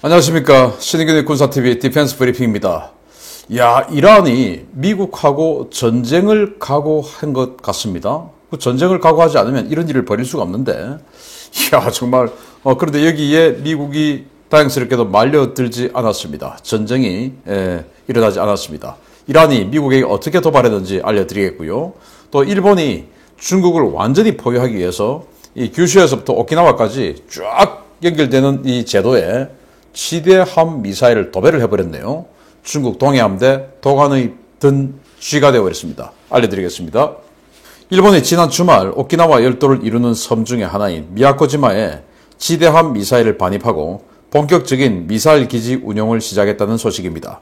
안녕하십니까. 신인균의 군사TV 디펜스 브리핑입니다. 야, 이란이 미국하고 전쟁을 각오한 것 같습니다. 그 전쟁을 각오하지 않으면 이런 일을 벌일 수가 없는데, 이야, 정말, 그런데 여기에 미국이 다행스럽게도 말려들지 않았습니다. 전쟁이, 일어나지 않았습니다. 이란이 미국에게 어떻게 도발했는지 알려드리겠고요. 또 일본이 중국을 완전히 포위하기 위해서 이 규슈에서부터 오키나와까지 쫙 연결되는 이 제도에 지대함 미사일을 도배를 해버렸네요. 중국 동해함대 도관의 든 쥐가 되어버렸습니다. 알려드리겠습니다. 일본이 지난 주말 오키나와 열도를 이루는 섬 중의 하나인 미야코지마에 지대함 미사일을 반입하고 본격적인 미사일 기지 운용을 시작했다는 소식입니다.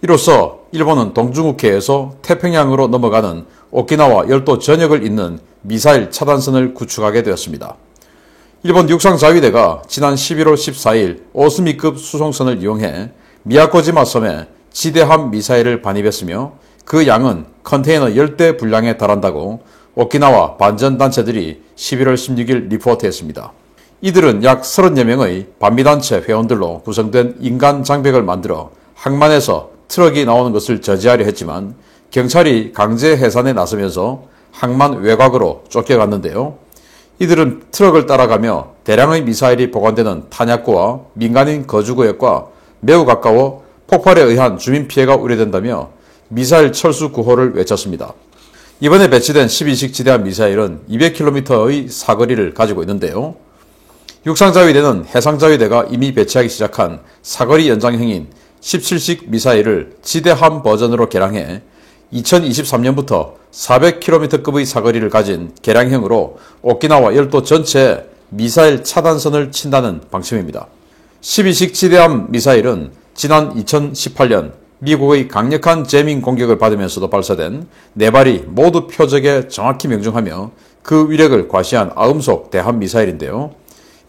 이로써 일본은 동중국해에서 태평양으로 넘어가는 오키나와 열도 전역을 잇는 미사일 차단선을 구축하게 되었습니다. 일본 육상자위대가 지난 11월 14일 오스미급 수송선을 이용해 미야코지마 섬에 지대함 미사일을 반입했으며 그 양은 컨테이너 10대 분량에 달한다고 오키나와 반전단체들이 11월 16일 리포트했습니다. 이들은 약 30여 명의 반미단체 회원들로 구성된 인간 장벽을 만들어 항만에서 트럭이 나오는 것을 저지하려 했지만 경찰이 강제 해산에 나서면서 항만 외곽으로 쫓겨갔는데요. 이들은 트럭을 따라가며 대량의 미사일이 보관되는 탄약고와 민간인 거주구역과 매우 가까워 폭발에 의한 주민 피해가 우려된다며 미사일 철수 구호를 외쳤습니다. 이번에 배치된 12식 지대함 미사일은 200km의 사거리를 가지고 있는데요. 육상자위대는 해상자위대가 이미 배치하기 시작한 사거리 연장형인 17식 미사일을 지대함 버전으로 개량해 2023년부터 400km급의 사거리를 가진 개량형으로 오키나와 열도 전체에 미사일 차단선을 친다는 방침입니다. 12식 지대함 미사일은 지난 2018년 미국의 강력한 재밍 공격을 받으면서도 발사된 4발이 모두 표적에 정확히 명중하며 그 위력을 과시한 아음속 대함 미사일인데요.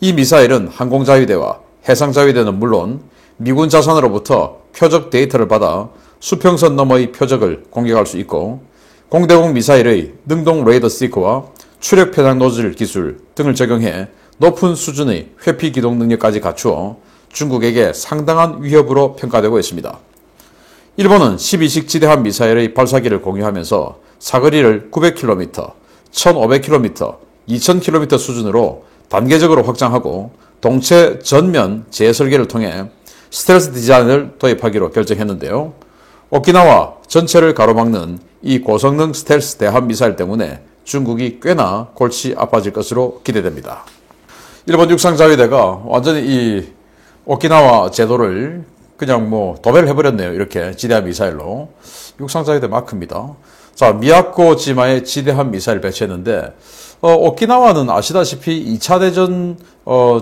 이 미사일은 항공자위대와 해상자위대는 물론 미군 자산으로부터 표적 데이터를 받아 수평선 너머의 표적을 공격할 수 있고 공대공 미사일의 능동 레이더 시커와 추력 편향 노즐 기술 등을 적용해 높은 수준의 회피 기동 능력까지 갖추어 중국에게 상당한 위협으로 평가되고 있습니다. 일본은 12식 지대함 미사일의 발사기를 공유하면서 사거리를 900km, 1500km, 2000km 수준으로 단계적으로 확장하고 동체 전면 재설계를 통해 스텔스 디자인을 도입하기로 결정했는데요. 오키나와 전체를 가로막는 이 고성능 스텔스 대함 미사일 때문에 중국이 꽤나 골치 아파질 것으로 기대됩니다. 일본 육상자위대가 완전히 이 오키나와 제도를 그냥 도배를 해버렸네요. 이렇게 지대함 미사일로. 육상자위대 마크입니다. 자, 미야코지마에 지대함 미사일 배치했는데 오키나와는 아시다시피 2차 대전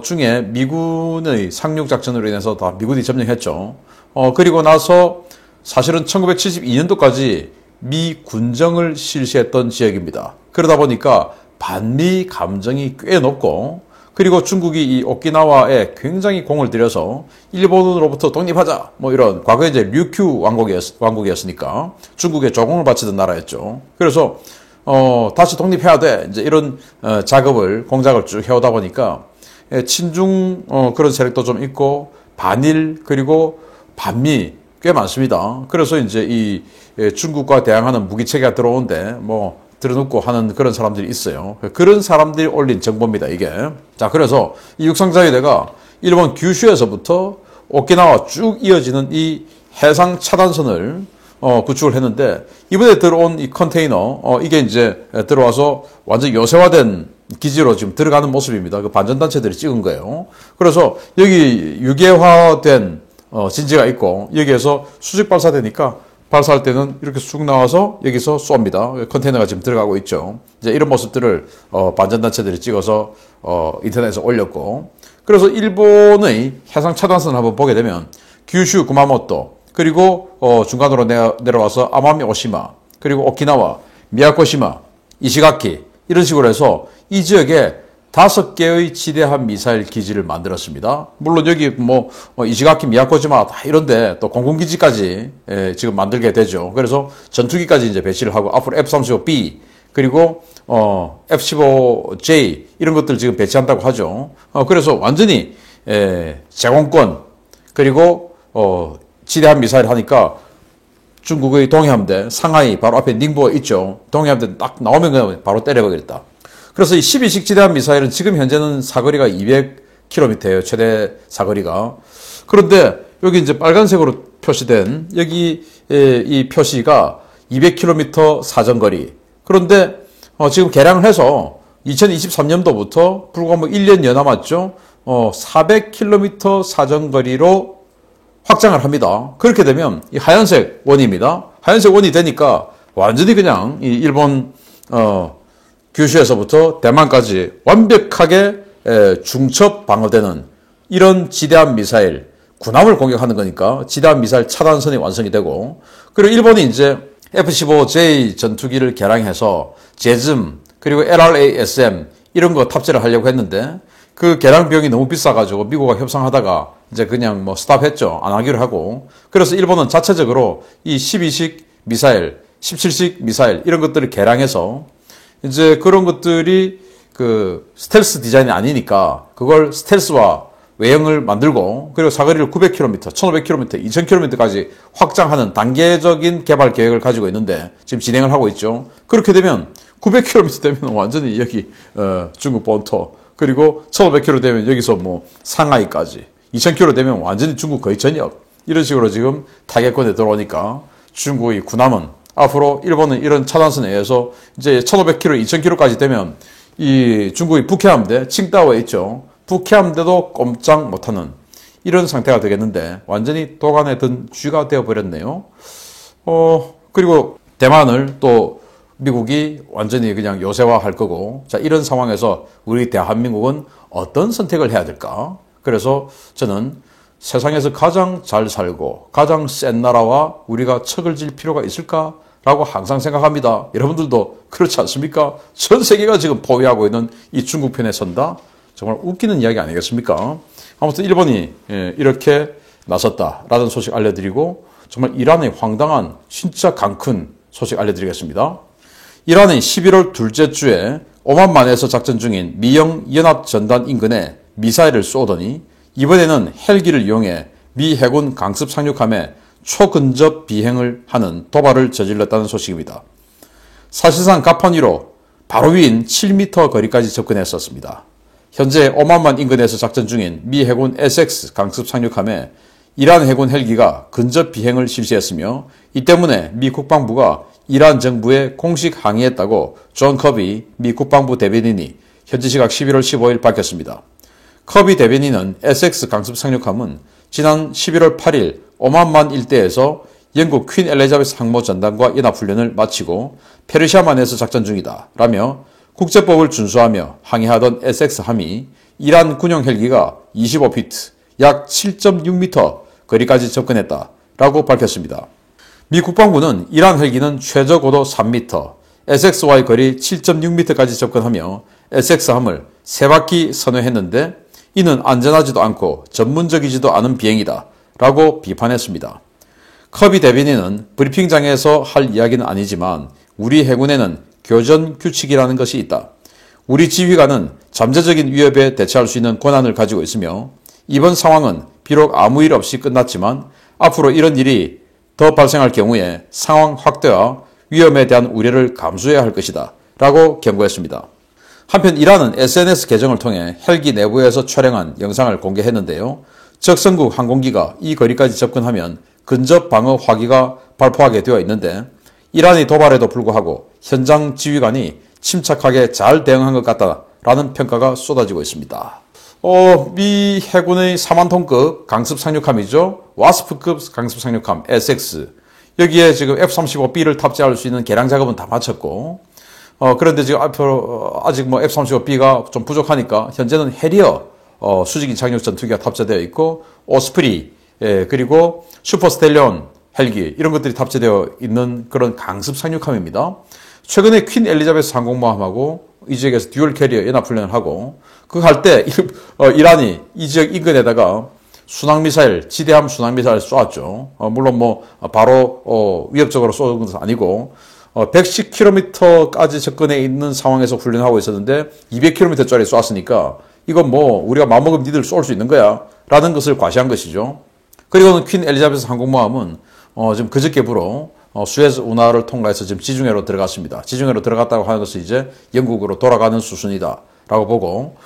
중에 미군의 상륙작전으로 인해서 다 미군이 점령했죠. 그리고 나서 사실은 1972년도까지 미 군정을 실시했던 지역입니다. 그러다 보니까 반미 감정이 꽤 높고 그리고 중국이 이 오키나와에 굉장히 공을 들여서 일본으로부터 독립하자 이런 과거에 이제 류큐 왕국이었으니까 중국에 조공을 바치던 나라였죠. 그래서 다시 독립해야 돼. 이제 이런 공작을 쭉 해오다 보니까 친중 그런 세력도 좀 있고 반일 그리고 반미 꽤 많습니다. 그래서 이제 이 중국과 대항하는 무기 체계가 들어오는데 들어눕고 하는 그런 사람들이 있어요. 그런 사람들이 올린 정보입니다, 이게. 자, 그래서 이 육상자위대가 일본 규슈에서부터 오키나와 쭉 이어지는 이 해상 차단선을 구축을 했는데 이번에 들어온 이 컨테이너 이게 이제 들어와서 완전 요새화된 기지로 지금 들어가는 모습입니다. 그 반전단체들이 찍은 거예요. 그래서 여기 유계화된 진지가 있고 여기에서 수직 발사되니까 발사할 때는 이렇게 쑥 나와서 여기서 쏩니다. 컨테이너가 지금 들어가고 있죠. 이제 이런 모습들을 반전단체들이 찍어서 인터넷에 올렸고 그래서 일본의 해상 차단선을 한번 보게 되면 규슈 구마모토 그리고 중간으로 내려와서 아마미 오시마 그리고 오키나와 미야코시마 이시가키 이런 식으로 해서 이 지역에 5개의 지대함 미사일 기지를 만들었습니다. 물론 여기 이시가키, 미야코지마 다 이런데 또 공군기지까지 지금 만들게 되죠. 그래서 전투기까지 이제 배치를 하고 앞으로 F-35B 그리고 F-15J 이런 것들 지금 배치한다고 하죠. 그래서 완전히 제공권 그리고 지대함 미사일 하니까 중국의 동해함대, 상하이 바로 앞에 닝보가 있죠. 동해함대 딱 나오면 그냥 바로 때려버리겠다. 그래서 이 12식 지대함 미사일은 지금 현재는 사거리가 200km예요. 최대 사거리가. 그런데 여기 이제 빨간색으로 표시된 여기 이 표시가 200km 사정거리. 그런데 지금 개량을 해서 2023년도부터 불과 뭐 1년 여 남았죠. 400km 사정거리로 확장을 합니다. 그렇게 되면 이 하얀색 원입니다. 하얀색 원이 되니까 완전히 그냥 이 일본 규슈에서부터 대만까지 완벽하게 중첩 방어되는 이런 지대함 미사일 군함을 공격하는 거니까 지대함 미사일 차단선이 완성이 되고, 그리고 일본이 이제 F-15J 전투기를 개량해서 제즘 그리고 LRA-SM 이런 거 탑재를 하려고 했는데 그 개량 비용이 너무 비싸가지고 미국과 협상하다가 이제 그냥 뭐 스탑했죠. 안 하기로 하고. 그래서 일본은 자체적으로 이 12식 미사일, 17식 미사일 이런 것들을 개량해서 이제 그런 것들이 그 스텔스 디자인이 아니니까 그걸 스텔스와 외형을 만들고 그리고 사거리를 900km, 1500km, 2000km까지 확장하는 단계적인 개발 계획을 가지고 있는데 지금 진행을 하고 있죠. 그렇게 되면 900km 되면 완전히 여기 중국 본토, 그리고 1500km 되면 여기서 뭐 상하이까지, 2000km 되면 완전히 중국 거의 전역, 이런 식으로 지금 타겟권에 들어오니까 중국의 군함은 앞으로 일본은 이런 차단선에 의해서 이제 1500km, 2000km까지 되면 이 중국의 북해함대, 칭다오에 있죠. 북해함대도 꼼짝 못하는 이런 상태가 되겠는데 완전히 도간에 든 쥐가 되어버렸네요. 그리고 대만을 또 미국이 완전히 그냥 요새화할 거고, 자, 이런 상황에서 우리 대한민국은 어떤 선택을 해야 될까? 그래서 저는 세상에서 가장 잘 살고 가장 센 나라와 우리가 척을 질 필요가 있을까라고 항상 생각합니다. 여러분들도 그렇지 않습니까? 전 세계가 지금 포위하고 있는 이 중국 편에 선다? 정말 웃기는 이야기 아니겠습니까? 아무튼 일본이 이렇게 나섰다라는 소식 알려드리고, 정말 이란의 황당한 진짜 강큰 소식 알려드리겠습니다. 이란은 11월 둘째 주에 오만만에서 작전 중인 미영 연합전단 인근에 미사일을 쏘더니 이번에는 헬기를 이용해 미 해군 강습 상륙함에 초근접 비행을 하는 도발을 저질렀다는 소식입니다. 사실상 가판위로 바로 위인 7m 거리까지 접근했었습니다. 현재 오만만 인근에서 작전 중인 미 해군 SX 강습 상륙함에 이란 해군 헬기가 근접 비행을 실시했으며, 이 때문에 미 국방부가 이란 정부에 공식 항의했다고 존 커비 미 국방부 대변인이 현지 시각 11월 15일 밝혔습니다. 커비 대변인은 SX 강습 상륙함은 지난 11월 8일 오만만 일대에서 영국 퀸 엘리자베스 항모 전단과 연합훈련을 마치고 페르시아만에서 작전 중이다 라며 국제법을 준수하며 항해하던 SX함이 이란 군용 헬기가 25피트, 약 7.6m 거리까지 접근했다 라고 밝혔습니다. 미 국방부는 이란 헬기는 최저 고도 3m, SX와의 거리 7.6m까지 접근하며 SX함을 3바퀴 선회했는데 이는 안전하지도 않고 전문적이지도 않은 비행이다 라고 비판했습니다. 커비 대변인은 브리핑장에서 할 이야기는 아니지만 우리 해군에는 교전 규칙이라는 것이 있다. 우리 지휘관은 잠재적인 위협에 대처할 수 있는 권한을 가지고 있으며 이번 상황은 비록 아무 일 없이 끝났지만 앞으로 이런 일이 더 발생할 경우에 상황 확대와 위험에 대한 우려를 감수해야 할 것이다 라고 경고했습니다. 한편 이란은 SNS 계정을 통해 헬기 내부에서 촬영한 영상을 공개했는데요. 적성국 항공기가 이 거리까지 접근하면 근접 방어 화기가 발포하게 되어 있는데 이란의 도발에도 불구하고 현장 지휘관이 침착하게 잘 대응한 것 같다라는 평가가 쏟아지고 있습니다. 미 해군의 4만톤급 강습 상륙함이죠. 와스프급 강습 상륙함 SX. 여기에 지금 F-35B를 탑재할 수 있는 개량 작업은 다 마쳤고, 그런데 지금 앞으로 아직 뭐 F-35B가 좀 부족하니까 현재는 해리어 수직인 착륙 전투기가 탑재되어 있고 오스프리, 그리고 슈퍼스텔리온 헬기 이런 것들이 탑재되어 있는 그런 강습 상륙함입니다. 최근에 퀸 엘리자베스 항공모함하고 이 지역에서 듀얼 캐리어 연합훈련을 하고 그거 할 때 이란이 이 지역 인근에다가 순항미사일, 지대함 순항미사일 쏘았죠. 물론 뭐 바로 위협적으로 쏘는 것은 아니고 110km까지 접근해 있는 상황에서 훈련하고 있었는데 200km짜리 쏘았으니까 이건 뭐 우리가 마음먹으면 니들 쏠 수 있는 거야 라는 것을 과시한 것이죠. 그리고는 퀸 엘리자베스 항공모함은 지금 그저께부로 수에즈 운하를 통과해서 지금 지중해로 들어갔습니다. 지중해로 들어갔다고 하는 것은 이제 영국으로 돌아가는 수순이다라고 보고,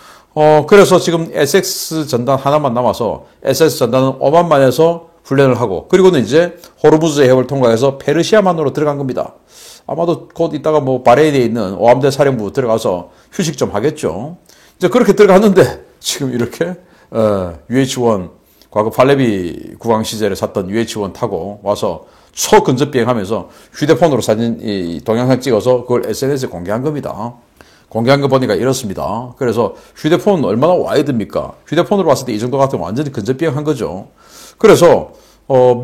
그래서 지금 SX 전단 하나만 남아서 SS 전단은 오만만에서 훈련을 하고, 그리고는 이제 호르무즈 해협을 통과해서 페르시아만으로 들어간 겁니다. 아마도 곧 이따가 뭐 바레인에 있는 오함대 사령부 들어가서 휴식 좀 하겠죠. 이제 그렇게 들어갔는데 지금 이렇게 UH-1 과거 팔레비 국왕 시절에 샀던 UH-1 타고 와서 초근접 비행하면서 휴대폰으로 사진 동영상 찍어서 그걸 SNS에 공개한 겁니다. 공개한 거 보니까 이렇습니다. 그래서 휴대폰 얼마나 와이드입니까? 휴대폰으로 봤을 때 이 정도 같으면 완전히 근접 비행한 거죠. 그래서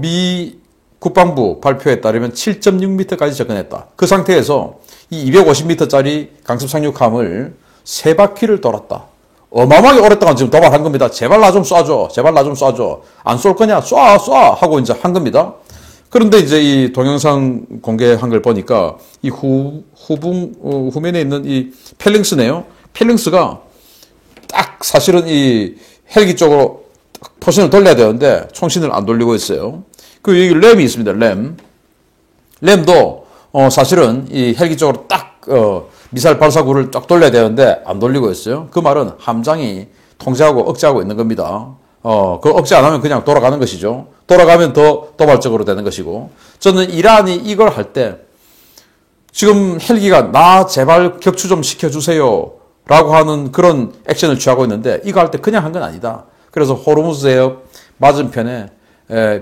미 국방부 발표에 따르면 7.6m까지 접근했다. 그 상태에서 이 250m짜리 강습 상륙함을 3바퀴를 돌았다. 어마어마하게 오랫동안 지금 도발한 겁니다. 제발 나 좀 쏴줘. 제발 나 좀 쏴줘. 안 쏠 거냐? 쏴! 하고 이제 한 겁니다. 그런데 이제 이 동영상 공개한 걸 보니까 이 후면에 있는 이 펠링스네요. 펠링스가 딱 사실은 이 헬기 쪽으로 포신을 돌려야 되는데 총신을 안 돌리고 있어요. 그 여기 램이 있습니다. 램도 사실은 이 헬기 쪽으로 딱 미사일 발사구를 쫙 돌려야 되는데 안 돌리고 있어요. 그 말은 함장이 통제하고 억제하고 있는 겁니다. 그 억제 안 하면 그냥 돌아가는 것이죠. 돌아가면 더 도발적으로 되는 것이고, 저는 이란이 이걸 할 때 지금 헬기가 나 제발 격추 좀 시켜주세요 라고 하는 그런 액션을 취하고 있는데, 이거 할 때 그냥 한 건 아니다. 그래서 호르무즈 해협 맞은편에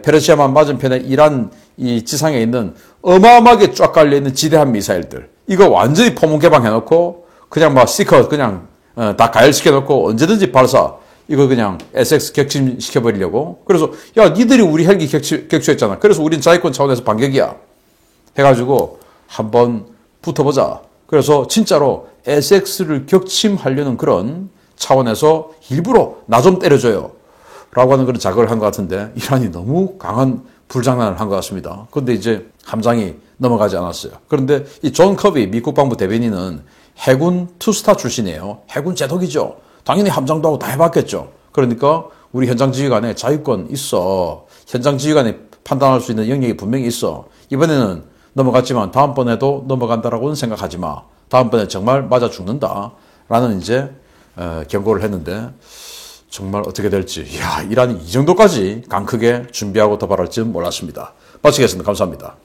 페르시아만 맞은편에 이란 이 지상에 있는 어마어마하게 쫙 깔려있는 지대한 미사일들, 이거 완전히 포문 개방해놓고 그냥 막 시커 그냥 다 가열시켜놓고 언제든지 발사, 이거 그냥 SX 격침시켜버리려고. 그래서 야 니들이 우리 헬기 격추했잖아. 그래서 우린 자위권 차원에서 반격이야 해가지고 한번 붙어보자. 그래서 진짜로 SX를 격침하려는 그런 차원에서 일부러 나 좀 때려줘요 라고 하는 그런 자극을 한 것 같은데, 이란이 너무 강한 불장난을 한 것 같습니다. 그런데 이제 함장이 넘어가지 않았어요. 그런데 이 존 커비 미 국방부 대변인은 해군 투스타 출신이에요. 해군 제독이죠. 당연히 함장도 하고 다 해봤겠죠. 그러니까 우리 현장 지휘관에 자유권 있어. 현장 지휘관이 판단할 수 있는 영역이 분명히 있어. 이번에는 넘어갔지만 다음번에도 넘어간다라고는 생각하지 마. 다음번에 정말 맞아 죽는다 라는 이제 경고를 했는데, 정말 어떻게 될지, 이란이 이 정도까지 강 크게 준비하고 도발할 줄 몰랐습니다. 마치겠습니다. 감사합니다.